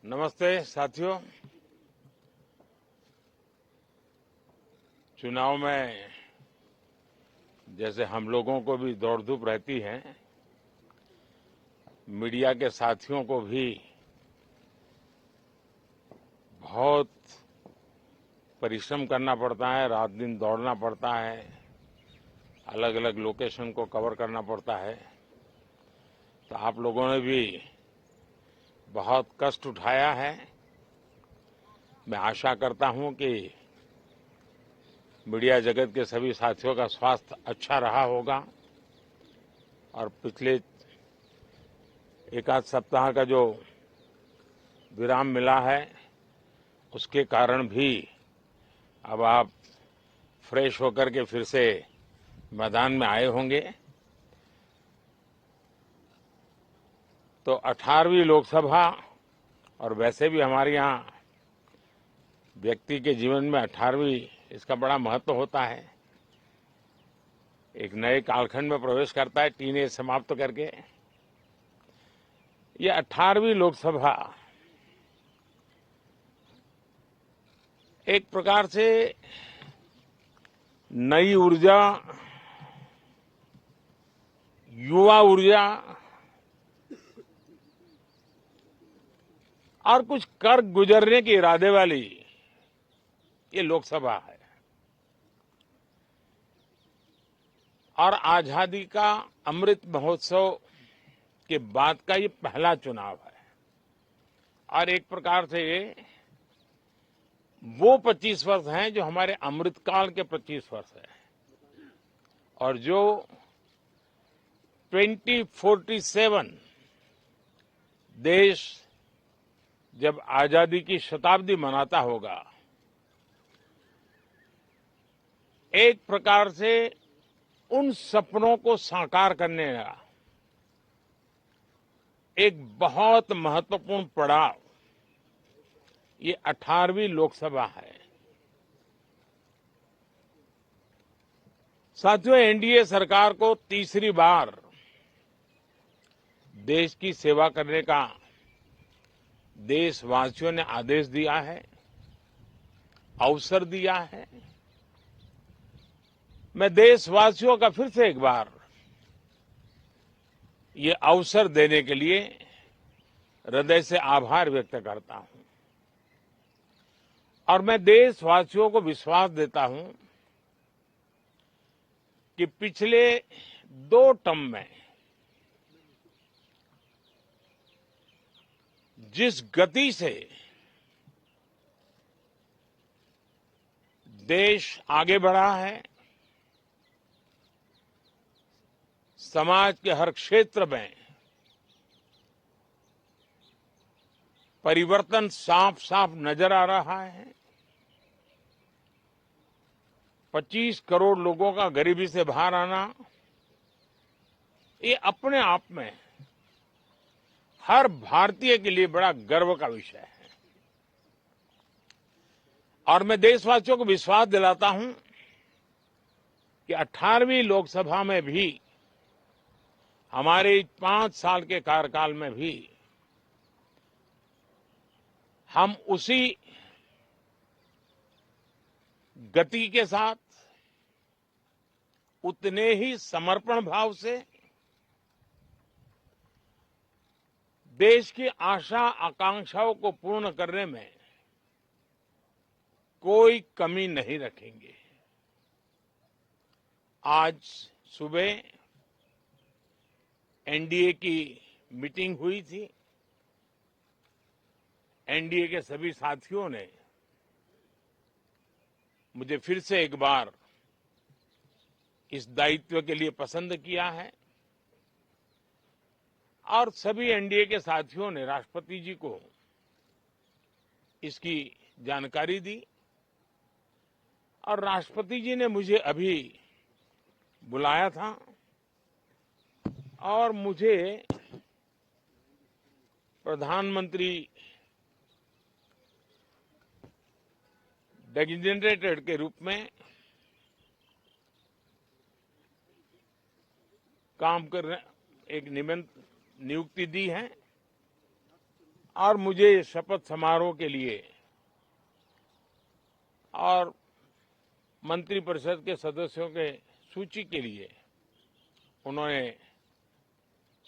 नमस्ते साथियों। चुनाव में जैसे हम लोगों को भी दौड़ धूप रहती है, मीडिया के साथियों को भी बहुत परिश्रम करना पड़ता है, रात दिन दौड़ना पड़ता है, अलग अलग लोकेशन को कवर करना पड़ता है। तो आप लोगों ने भी बहुत कष्ट उठाया है। मैं आशा करता हूं कि मीडिया जगत के सभी साथियों का स्वास्थ्य अच्छा रहा होगा और पिछले एक आध सप्ताह का जो विराम मिला है उसके कारण भी अब आप फ्रेश होकर के फिर से मैदान में आए होंगे। तो 18वीं लोकसभा, और वैसे भी हमारे यहाँ व्यक्ति के जीवन में 18वीं इसका बड़ा महत्व होता है। एक नए कालखंड में प्रवेश करता है टीनेज समाप्त करके। ये 18वीं लोकसभा एक प्रकार से नई ऊर्जा, युवा ऊर्जा और कुछ कर गुजरने के इरादे वाली ये लोकसभा है। और आजादी का अमृत महोत्सव के बाद का ये पहला चुनाव है। और एक प्रकार से वो 25 वर्ष हैं जो हमारे अमृतकाल के 25 वर्ष हैं, और जो 2047 देश जब आजादी की शताब्दी मनाता होगा, एक प्रकार से उन सपनों को साकार करने का एक बहुत महत्वपूर्ण पड़ाव ये 18वीं लोकसभा है। साथियों, एनडीए सरकार को तीसरी बार देश की सेवा करने का देशवासियों ने आदेश दिया है, अवसर दिया है। मैं देशवासियों का फिर से एक बार ये अवसर देने के लिए हृदय से आभार व्यक्त करता हूं। और मैं देशवासियों को विश्वास देता हूं कि पिछले 2 टर्म में जिस गति से देश आगे बढ़ा है, समाज के हर क्षेत्र में परिवर्तन साफ साफ नजर आ रहा है। 25 करोड़ लोगों का गरीबी से बाहर आना, ये अपने आप में हर भारतीय के लिए बड़ा गर्व का विषय है। और मैं देशवासियों को विश्वास दिलाता हूं कि 18वीं लोकसभा में भी, हमारे 5 साल के कार्यकाल में भी, हम उसी गति के साथ, उतने ही समर्पण भाव से देश की आशा आकांक्षाओं को पूर्ण करने में कोई कमी नहीं रखेंगे। आज सुबह एनडीए की मीटिंग हुई थी। एनडीए के सभी साथियों ने मुझे फिर से एक बार इस दायित्व के लिए पसंद किया है, और सभी एनडीए के साथियों ने राष्ट्रपति जी को इसकी जानकारी दी। और राष्ट्रपति जी ने मुझे अभी बुलाया था और मुझे प्रधानमंत्री डेजिग्नेटेड के रूप में काम कर एक नियुक्ति दी है। और मुझे शपथ समारोह के लिए और मंत्रिपरिषद के सदस्यों के सूची के लिए उन्होंने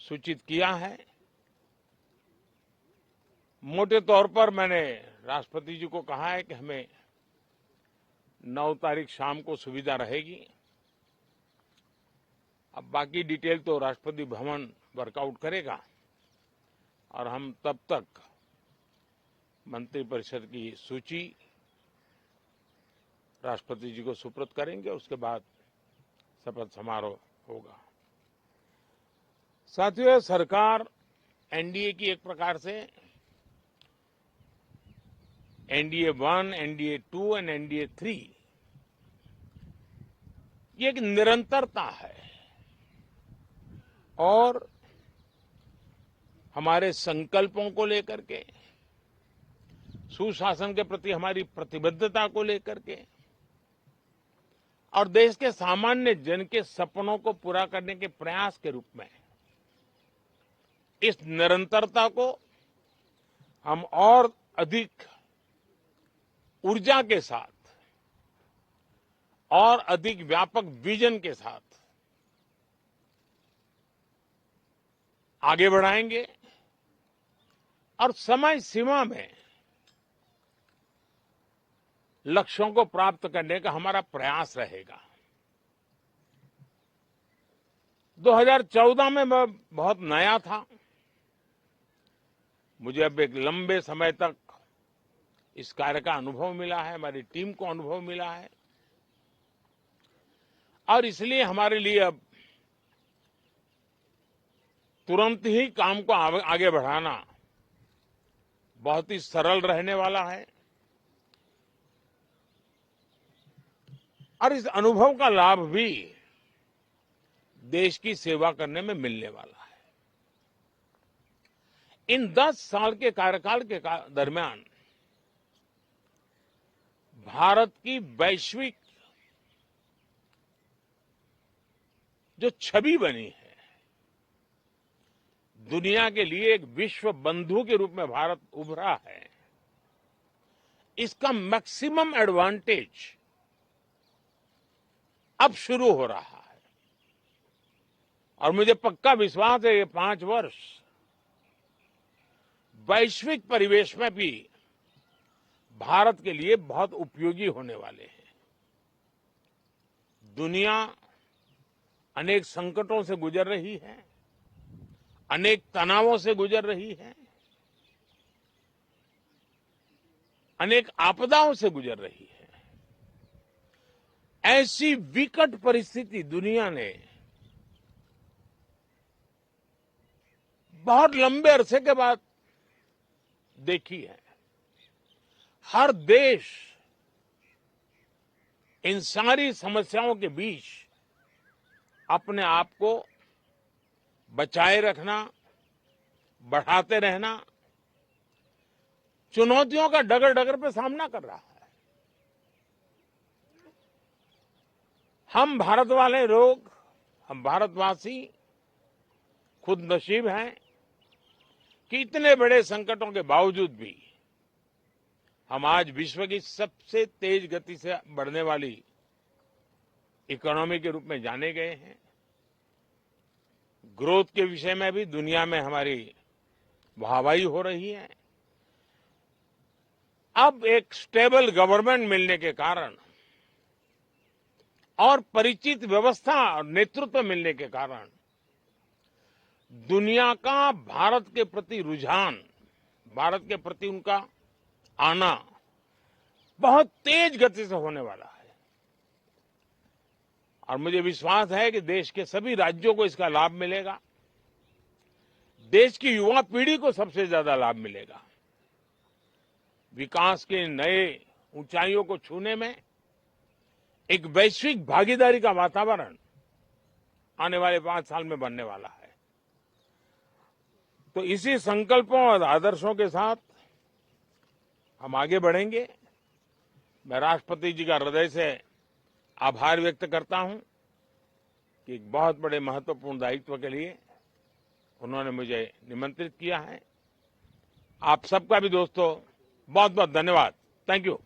सूचित किया है। मोटे तौर पर मैंने राष्ट्रपति जी को कहा है कि हमें 9 तारीख शाम को सुविधा रहेगी। अब बाकी डिटेल तो राष्ट्रपति भवन वर्कआउट करेगा और हम तब तक मंत्रिपरिषद की सूची राष्ट्रपति जी को सुपुर्द करेंगे। उसके बाद शपथ समारोह होगा। साथियों, सरकार एनडीए की एक प्रकार से एनडीए 1, एनडीए 2 एंड एनडीए 3 ये एक निरंतरता है और हमारे संकल्पों को लेकर के, सुशासन के प्रति हमारी प्रतिबद्धता को लेकर के और देश के सामान्य जन के सपनों को पूरा करने के प्रयास के रूप में इस निरंतरता को हम और अधिक ऊर्जा के साथ और अधिक व्यापक विजन के साथ आगे बढ़ाएंगे और समय सीमा में लक्ष्यों को प्राप्त करने का हमारा प्रयास रहेगा। 2014 में मैं बहुत नया था। मुझे अब एक लंबे समय तक इस कार्य का अनुभव मिला है, हमारी टीम को अनुभव मिला है और इसलिए हमारे लिए अब तुरंत ही काम को आगे बढ़ाना बहुत ही सरल रहने वाला है और इस अनुभव का लाभ भी देश की सेवा करने में मिलने वाला है। इन 10 साल के कार्यकाल के दरमियान भारत की वैश्विक जो छवि बनी है, दुनिया के लिए एक विश्व बंधु के रूप में भारत उभरा है, इसका मैक्सिमम एडवांटेज अब शुरू हो रहा है और मुझे पक्का विश्वास है ये 5 वर्ष वैश्विक परिवेश में भी भारत के लिए बहुत उपयोगी होने वाले हैं। दुनिया अनेक संकटों से गुजर रही है, अनेक तनावों से गुजर रही है, अनेक आपदाओं से गुजर रही है। ऐसी विकट परिस्थिति दुनिया ने बहुत लंबे अरसे के बाद देखी है। हर देश इन सारी समस्याओं के बीच अपने आप को बचाए रखना, बढ़ाते रहना, चुनौतियों का डगर डगर पे सामना कर रहा है। हम भारत वाले लोग, हम भारतवासी खुद नसीब हैं कि इतने बड़े संकटों के बावजूद भी हम आज विश्व की सबसे तेज गति से बढ़ने वाली इकोनॉमी के रूप में जाने गए हैं। ग्रोथ के विषय में भी दुनिया में हमारी वाहवाही हो रही है। अब एक स्टेबल गवर्नमेंट मिलने के कारण और परिचित व्यवस्था और नेतृत्व मिलने के कारण दुनिया का भारत के प्रति रुझान, भारत के प्रति उनका आना बहुत तेज गति से होने वाला है और मुझे विश्वास है कि देश के सभी राज्यों को इसका लाभ मिलेगा। देश की युवा पीढ़ी को सबसे ज्यादा लाभ मिलेगा। विकास के नए ऊंचाइयों को छूने में एक वैश्विक भागीदारी का वातावरण आने वाले 5 साल में बनने वाला है। तो इसी संकल्पों और आदर्शों के साथ हम आगे बढ़ेंगे। मैं राष्ट्रपति जी का हृदय से आभार व्यक्त करता हूं कि एक बहुत बड़े महत्वपूर्ण दायित्व के लिए उन्होंने मुझे निमंत्रित किया है आप सबका भी दोस्तों बहुत बहुत धन्यवाद। Thank you.